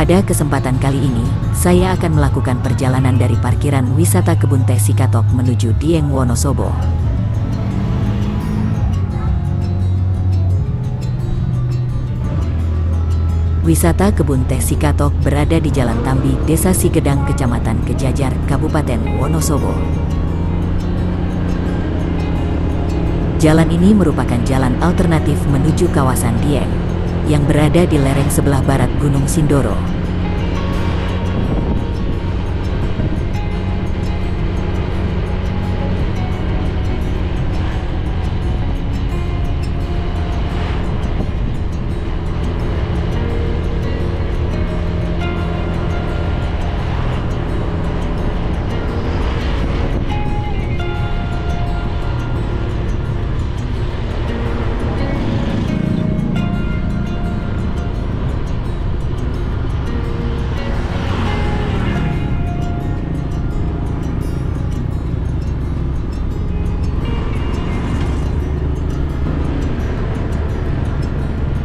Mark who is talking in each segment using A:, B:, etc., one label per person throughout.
A: Pada kesempatan kali ini, saya akan melakukan perjalanan dari parkiran wisata Kebun Teh Sikatok menuju Dieng Wonosobo. Wisata Kebun Teh Sikatok berada di Jalan Tambi, Desa Sigedang, Kecamatan Kejajar, Kabupaten Wonosobo. Jalan ini merupakan jalan alternatif menuju kawasan Dieng, yang berada di lereng sebelah barat Gunung Sindoro.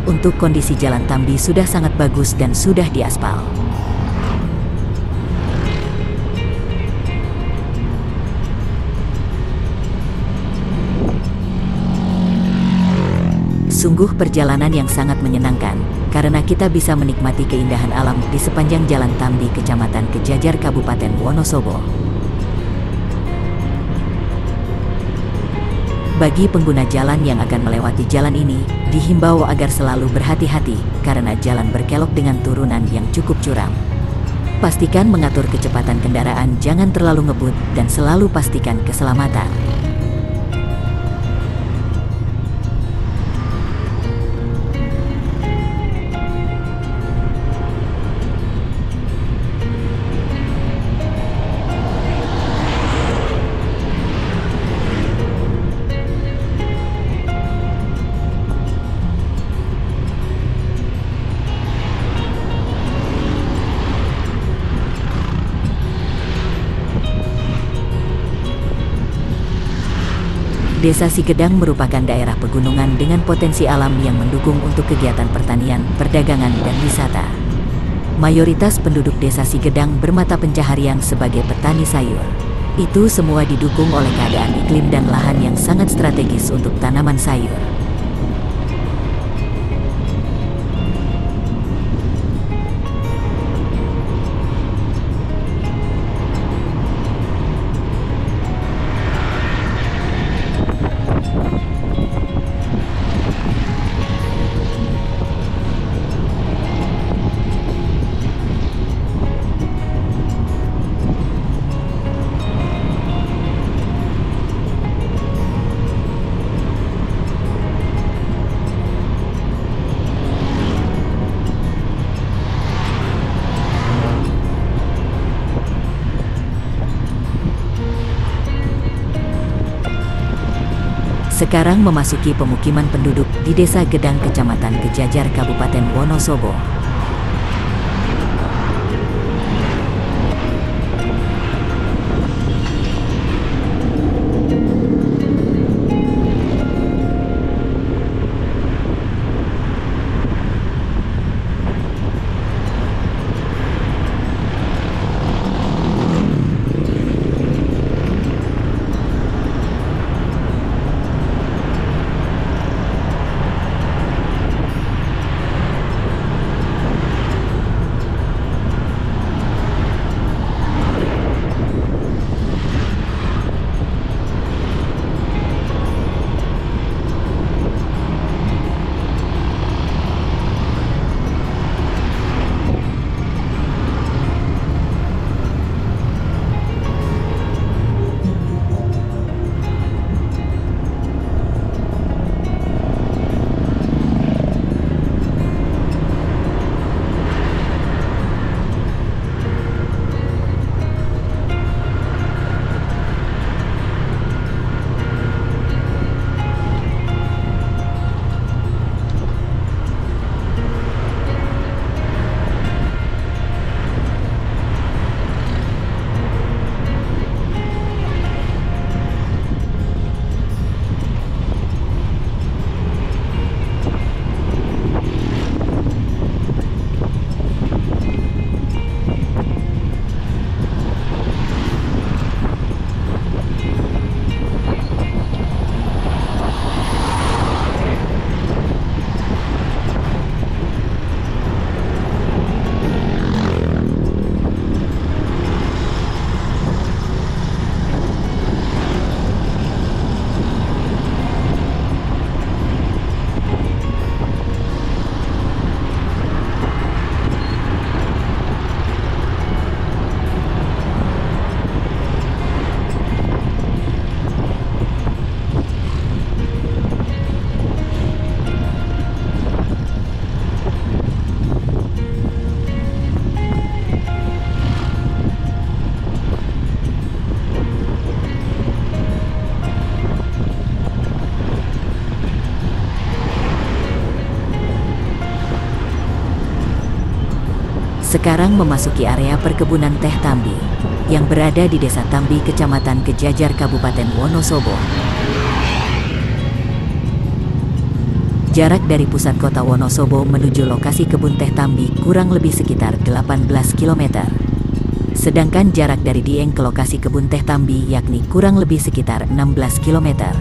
A: Untuk kondisi jalan Tambi sudah sangat bagus dan sudah diaspal. Sungguh perjalanan yang sangat menyenangkan, karena kita bisa menikmati keindahan alam di sepanjang Jalan Tambi, Kecamatan Kejajar, Kabupaten Wonosobo. Bagi pengguna jalan yang akan melewati jalan ini, dihimbau agar selalu berhati-hati, karena jalan berkelok dengan turunan yang cukup curam. Pastikan mengatur kecepatan kendaraan, jangan terlalu ngebut, dan selalu pastikan keselamatan. Desa Sigedang merupakan daerah pegunungan dengan potensi alam yang mendukung untuk kegiatan pertanian, perdagangan, dan wisata. Mayoritas penduduk Desa Sigedang bermata pencaharian sebagai petani sayur. Itu semua didukung oleh keadaan iklim dan lahan yang sangat strategis untuk tanaman sayur. Sekarang memasuki pemukiman penduduk di Desa Gedang, Kecamatan Kejajar, Kabupaten Wonosobo. Sekarang memasuki area perkebunan teh Tambi, yang berada di Desa Tambi, Kecamatan Kejajar, Kabupaten Wonosobo. Jarak dari pusat kota Wonosobo menuju lokasi kebun teh Tambi kurang lebih sekitar 18 km. Sedangkan jarak dari Dieng ke lokasi kebun teh Tambi yakni kurang lebih sekitar 16 km.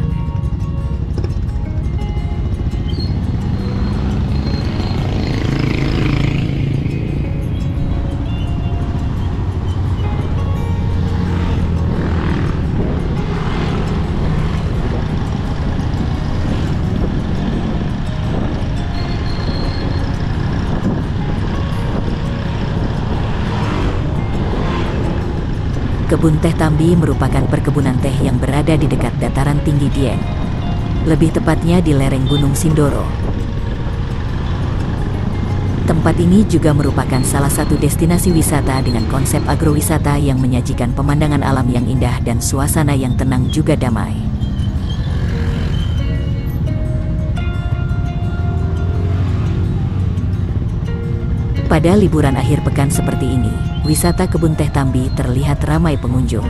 A: Kebun teh Tambi merupakan perkebunan teh yang berada di dekat dataran tinggi Dieng. Lebih tepatnya di lereng Gunung Sindoro. Tempat ini juga merupakan salah satu destinasi wisata dengan konsep agrowisata yang menyajikan pemandangan alam yang indah dan suasana yang tenang juga damai. Pada liburan akhir pekan seperti ini, wisata kebun teh Tambi terlihat ramai pengunjung.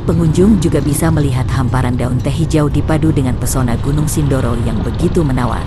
A: Pengunjung juga bisa melihat hamparan daun teh hijau dipadu dengan pesona Gunung Sindoro yang begitu menawan.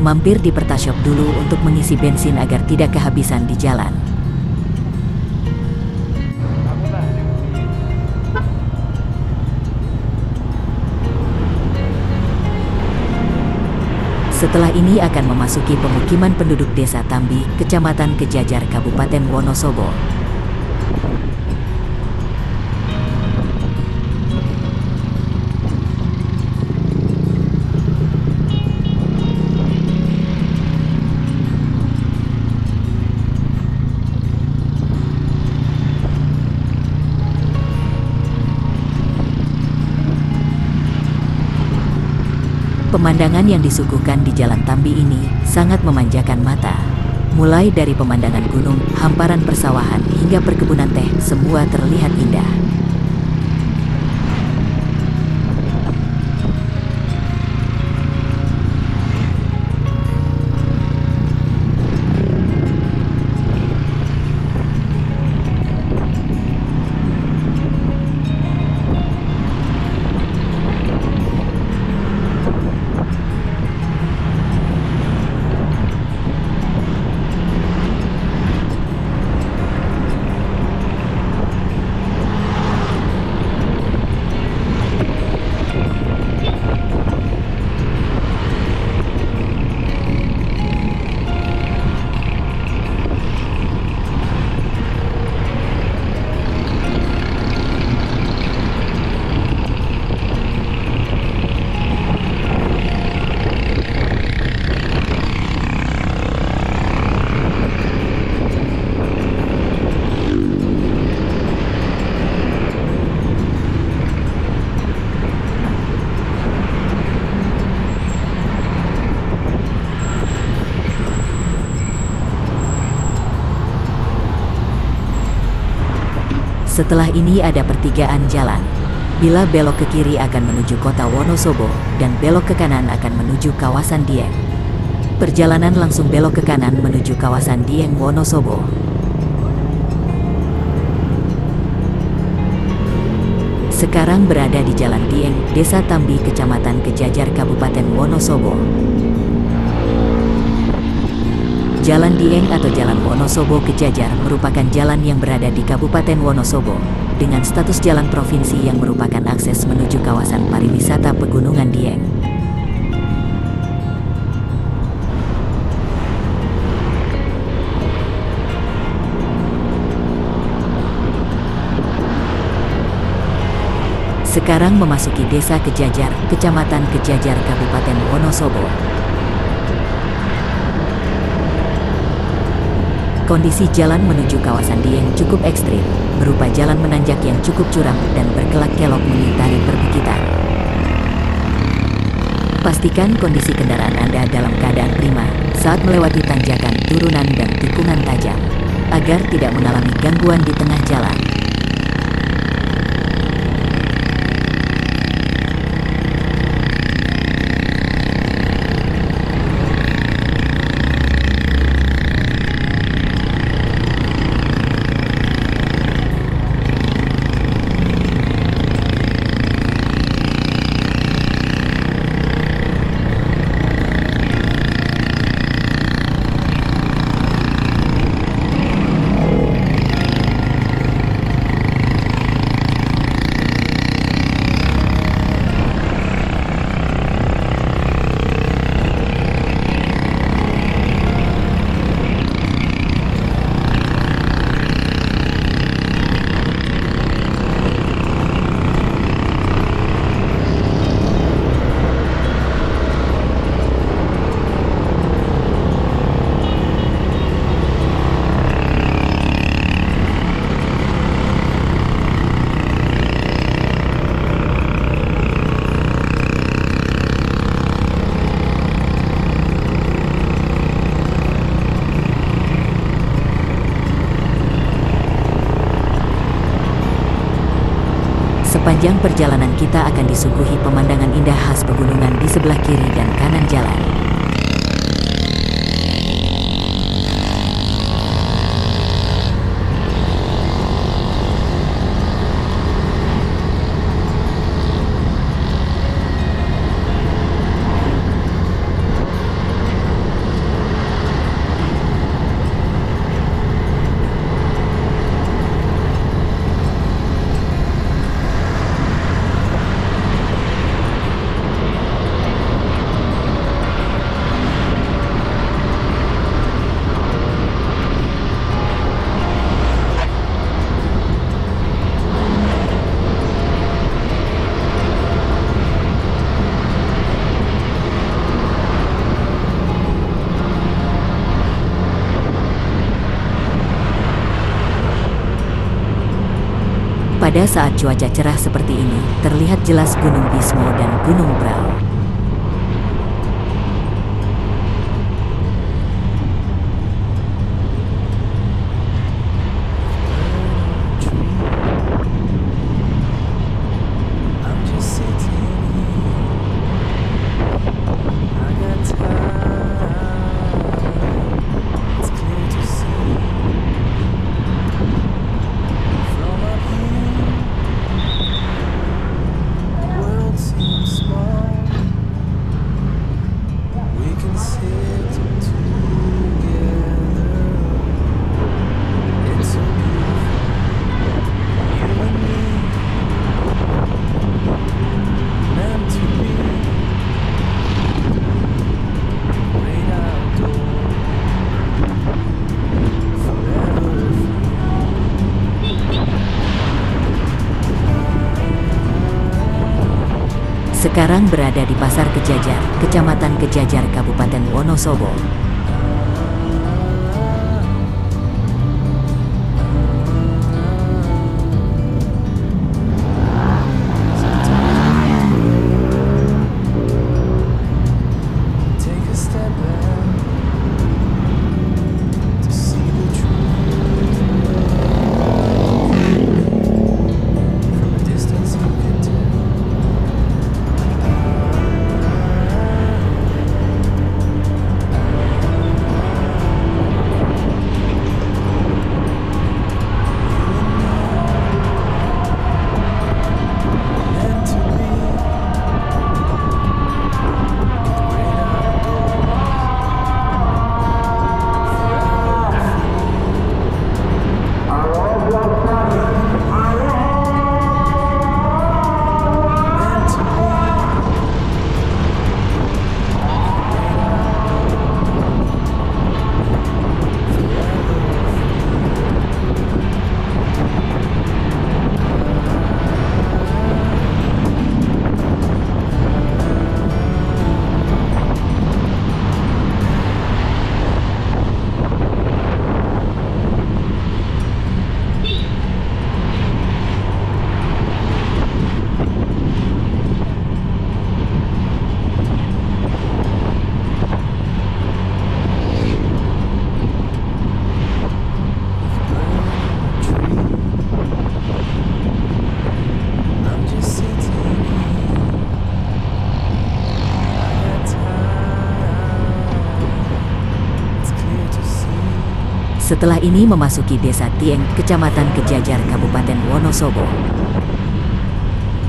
A: Mampir di Pertashop dulu untuk mengisi bensin agar tidak kehabisan di jalan. Setelah ini akan memasuki pemukiman penduduk Desa Tambi, Kecamatan Kejajar, Kabupaten Wonosobo. Pemandangan yang disuguhkan di Jalan Tambi ini sangat memanjakan mata. Mulai dari pemandangan gunung, hamparan persawahan, hingga perkebunan teh, semua terlihat indah. Setelah ini ada pertigaan jalan. Bila belok ke kiri akan menuju kota Wonosobo, dan belok ke kanan akan menuju kawasan Dieng. Perjalanan langsung belok ke kanan menuju kawasan Dieng Wonosobo. Sekarang berada di Jalan Dieng, Desa Tambi, Kecamatan Kejajar, Kabupaten Wonosobo. Jalan Dieng atau Jalan Wonosobo Kejajar merupakan jalan yang berada di Kabupaten Wonosobo, dengan status jalan provinsi yang merupakan akses menuju kawasan pariwisata Pegunungan Dieng. Sekarang memasuki Desa Kejajar, Kecamatan Kejajar, Kabupaten Wonosobo. Kondisi jalan menuju kawasan Dieng cukup ekstrim, berupa jalan menanjak yang cukup curam dan berkelak-kelok mengitari perbukitan. Pastikan kondisi kendaraan Anda dalam keadaan prima saat melewati tanjakan, turunan, dan tikungan tajam, agar tidak mengalami gangguan di tengah jalan. Sepanjang perjalanan kita akan disuguhi pemandangan indah khas pegunungan di sebelah kiri dan kanan jalan. Pada saat cuaca cerah seperti ini, terlihat jelas Gunung Bismo dan Gunung Brau. Sekarang berada di Pasar Kejajar, Kecamatan Kejajar, Kabupaten Wonosobo. Setelah ini memasuki Desa Tieng, Kecamatan Kejajar, Kabupaten Wonosobo.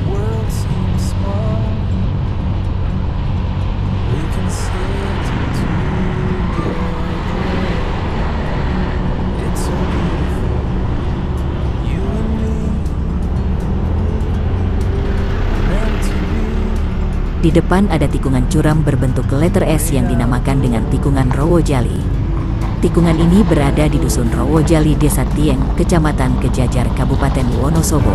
B: World seems small. We can sit together. It's so beautiful. You and me. Meant to be.
A: Di depan ada tikungan curam berbentuk letter S yang dinamakan dengan tikungan Rowojali. Tikungan ini berada di Dusun Rowojali, Desa Tieng, Kecamatan Kejajar, Kabupaten Wonosobo.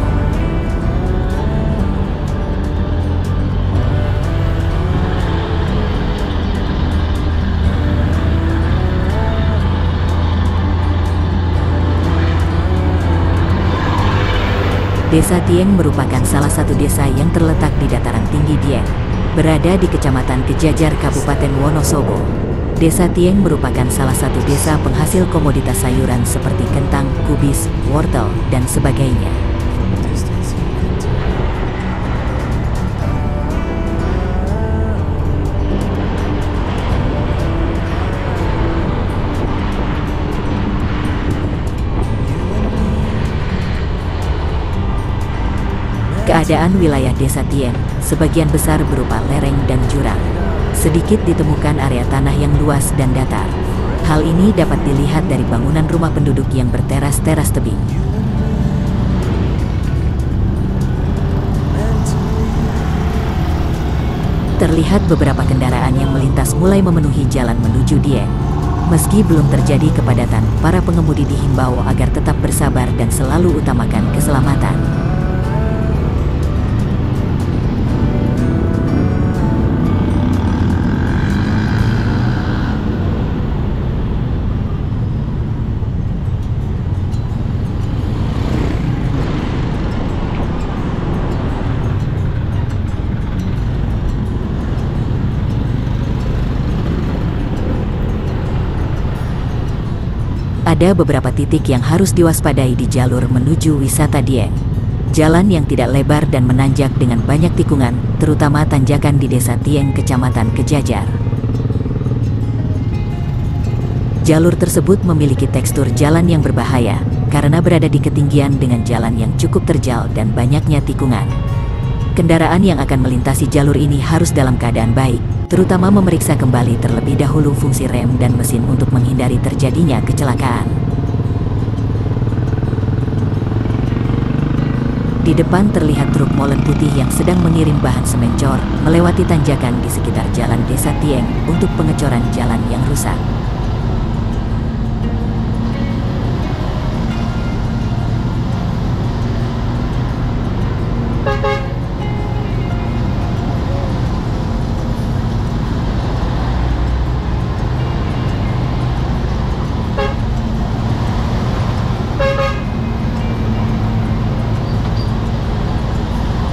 A: Desa Tieng merupakan salah satu desa yang terletak di dataran tinggi Dieng, berada di Kecamatan Kejajar, Kabupaten Wonosobo. Desa Tieng merupakan salah satu desa penghasil komoditas sayuran seperti kentang, kubis, wortel, dan sebagainya.
B: Distance you can take.
A: Keadaan wilayah Desa Tieng, sebagian besar berupa lereng dan jurang. Sedikit ditemukan area tanah yang luas dan datar. Hal ini dapat dilihat dari bangunan rumah penduduk yang berteras-teras tebing. Terlihat beberapa kendaraan yang melintas mulai memenuhi jalan menuju Dieng. Meski belum terjadi kepadatan, para pengemudi dihimbau agar tetap bersabar dan selalu utamakan keselamatan. Ada beberapa titik yang harus diwaspadai di jalur menuju wisata Dieng. Jalan yang tidak lebar dan menanjak dengan banyak tikungan, terutama tanjakan di Desa Tieng, Kecamatan Kejajar. Jalur tersebut memiliki tekstur jalan yang berbahaya, karena berada di ketinggian dengan jalan yang cukup terjal dan banyaknya tikungan. Kendaraan yang akan melintasi jalur ini harus dalam keadaan baik, terutama memeriksa kembali terlebih dahulu fungsi rem dan mesin untuk menghindari terjadinya kecelakaan. Di depan terlihat truk molen putih yang sedang mengirim bahan semen cor melewati tanjakan di sekitar jalan Desa Tieng untuk pengecoran jalan yang rusak.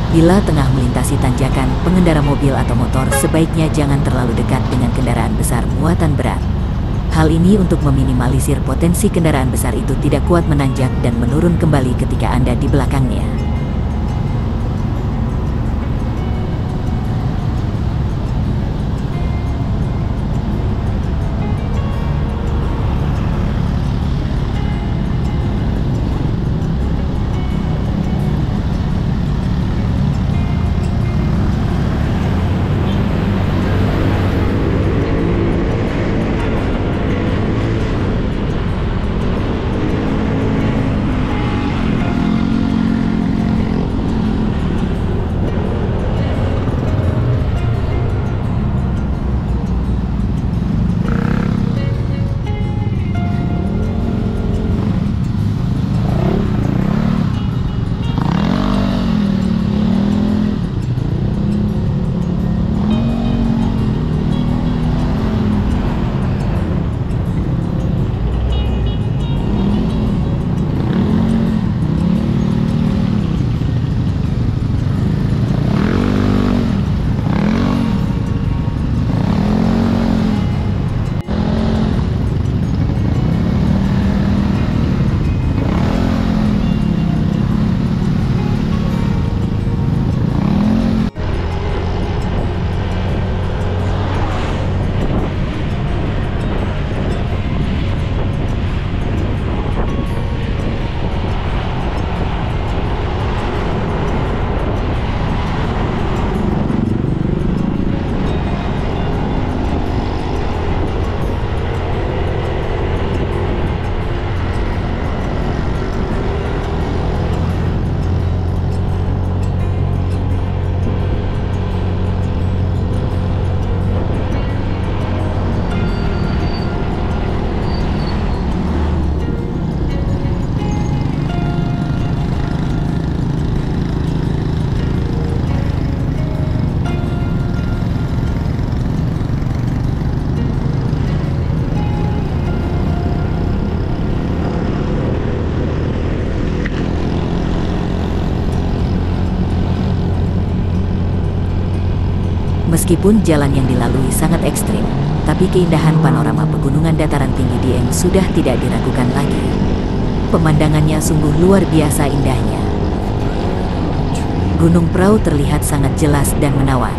A: Bila tengah melintasi tanjakan, pengendara mobil atau motor sebaiknya jangan terlalu dekat dengan kendaraan besar muatan berat. Hal ini untuk meminimalisir potensi kendaraan besar itu tidak kuat menanjak dan menurun kembali ketika Anda di belakangnya. Meskipun jalan yang dilalui sangat ekstrim, tapi keindahan panorama pegunungan dataran tinggi Dieng sudah tidak diragukan lagi. Pemandangannya sungguh luar biasa indahnya. Gunung Prau terlihat sangat jelas dan menawan.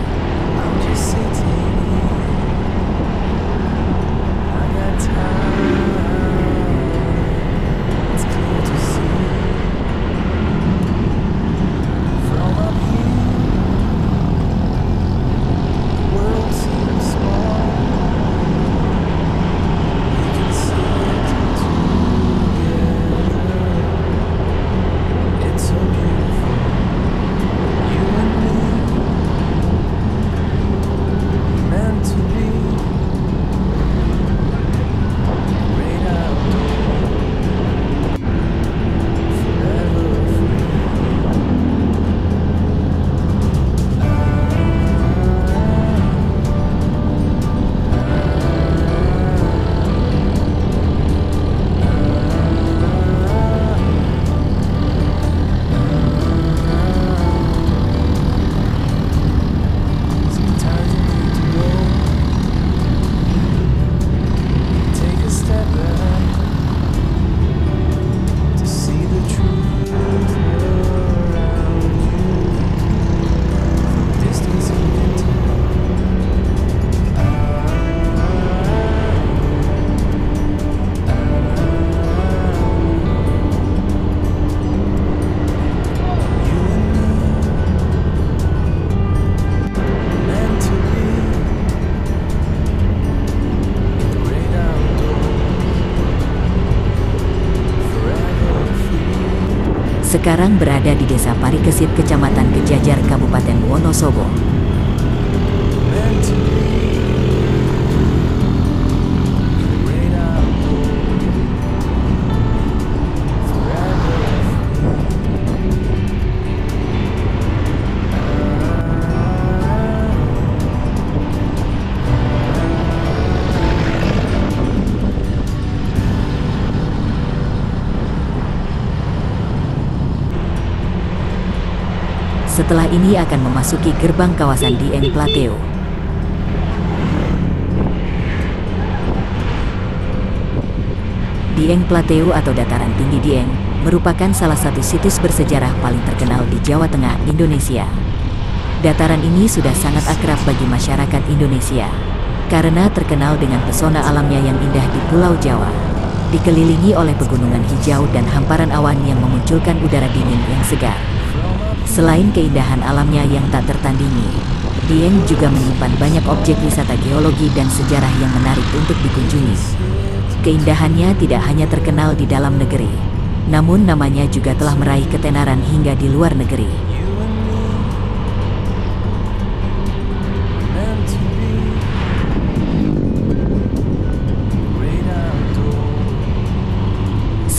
A: Sekarang berada di Desa Parikesit, Kecamatan Kejajar, Kabupaten Wonosobo. Setelah ini akan memasuki gerbang kawasan Dieng Plateau. Dieng Plateau atau Dataran Tinggi Dieng merupakan salah satu situs bersejarah paling terkenal di Jawa Tengah, Indonesia. Dataran ini sudah sangat akrab bagi masyarakat Indonesia karena terkenal dengan pesona alamnya yang indah di Pulau Jawa, dikelilingi oleh pegunungan hijau dan hamparan awan yang memunculkan udara dingin yang segar. Selain keindahan alamnya yang tak tertandingi, Dieng juga menyimpan banyak objek wisata geologi dan sejarah yang menarik untuk dikunjungi. Keindahannya tidak hanya terkenal di dalam negeri, namun namanya juga telah meraih ketenaran hingga di luar negeri.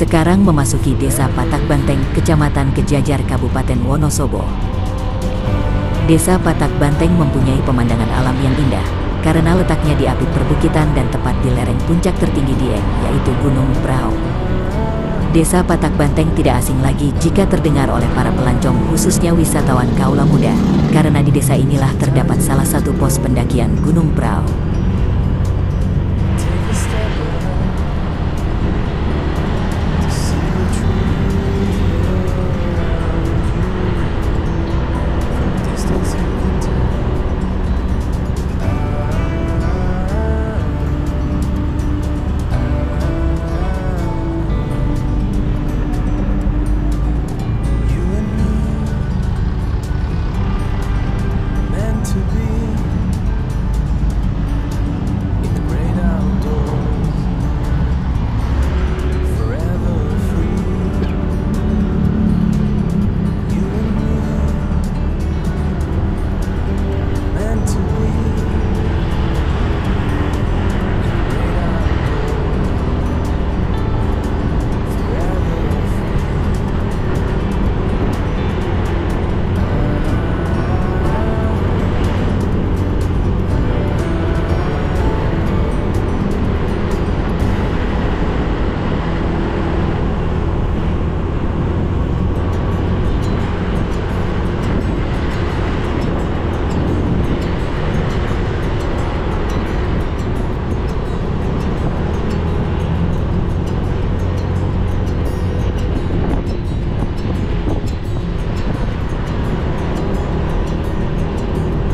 A: Sekarang memasuki Desa Patak Banteng, Kecamatan Kejajar, Kabupaten Wonosobo. Desa Patak Banteng mempunyai pemandangan alam yang indah karena letaknya di apit perbukitan dan tepat di lereng puncak tertinggi Dieng, yaitu Gunung Prau. Desa Patak Banteng tidak asing lagi jika terdengar oleh para pelancong, khususnya wisatawan kaula muda, karena di desa inilah terdapat salah satu pos pendakian Gunung Prau.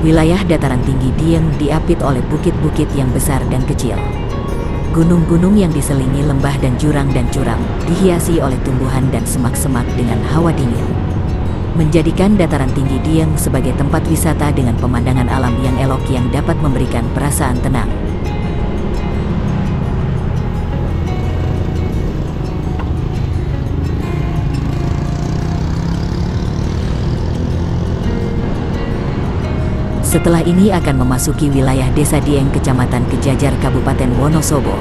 A: Wilayah dataran tinggi Dieng diapit oleh bukit-bukit yang besar dan kecil. Gunung-gunung yang diselingi lembah dan curam dihiasi oleh tumbuhan dan semak-semak dengan hawa dingin, menjadikan dataran tinggi Dieng sebagai tempat wisata dengan pemandangan alam yang elok yang dapat memberikan perasaan tenang. Setelah ini akan memasuki wilayah Desa Dieng, Kecamatan Kejajar, Kabupaten Wonosobo.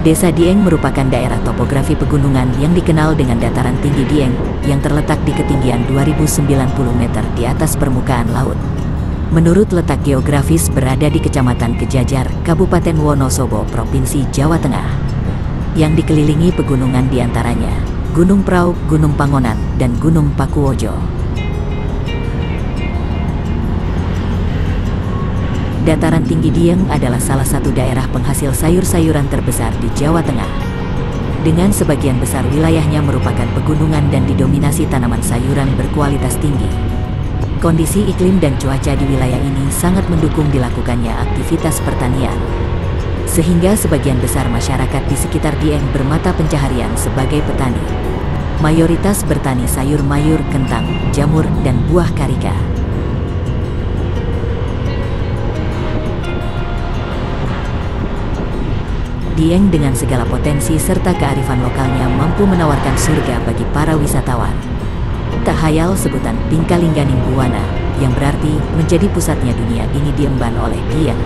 A: Desa Dieng merupakan daerah topografi pegunungan yang dikenal dengan dataran tinggi Dieng, yang terletak di ketinggian 2090 meter di atas permukaan laut. Menurut letak geografis berada di Kecamatan Kejajar, Kabupaten Wonosobo, Provinsi Jawa Tengah, yang dikelilingi pegunungan diantaranya Gunung Prau, Gunung Pangonan, dan Gunung Pakuwojo. Dataran tinggi Dieng adalah salah satu daerah penghasil sayur-sayuran terbesar di Jawa Tengah. Dengan sebagian besar wilayahnya merupakan pegunungan dan didominasi tanaman sayuran berkualitas tinggi. Kondisi iklim dan cuaca di wilayah ini sangat mendukung dilakukannya aktivitas pertanian, sehingga sebagian besar masyarakat di sekitar Dieng bermata pencaharian sebagai petani. Mayoritas bertani sayur mayur, kentang, jamur, dan buah karika. Dieng dengan segala potensi serta kearifan lokalnya mampu menawarkan surga bagi para wisatawan. Tak hayal sebutan Pingkalingganing Buwana, yang berarti menjadi pusatnya dunia ini diemban oleh Dieng.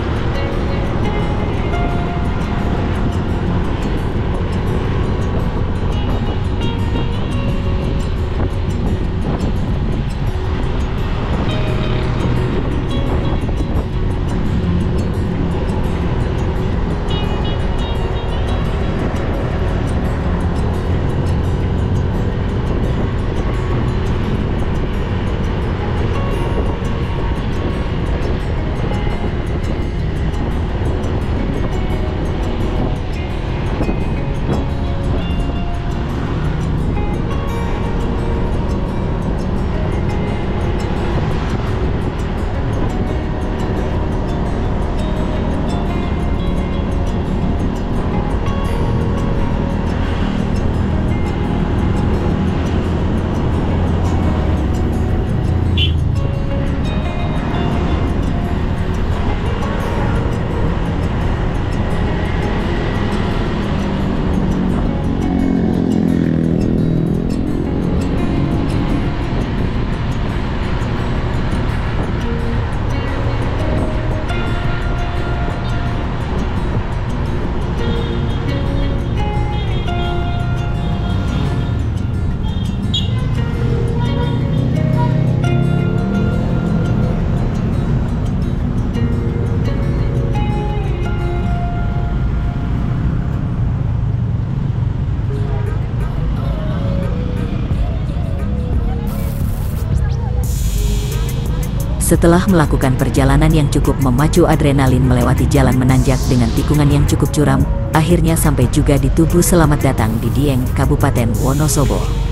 A: Setelah melakukan perjalanan yang cukup memacu adrenalin melewati jalan menanjak dengan tikungan yang cukup curam, akhirnya sampai juga di Tugu Selamat Datang di Dieng, Kabupaten Wonosobo.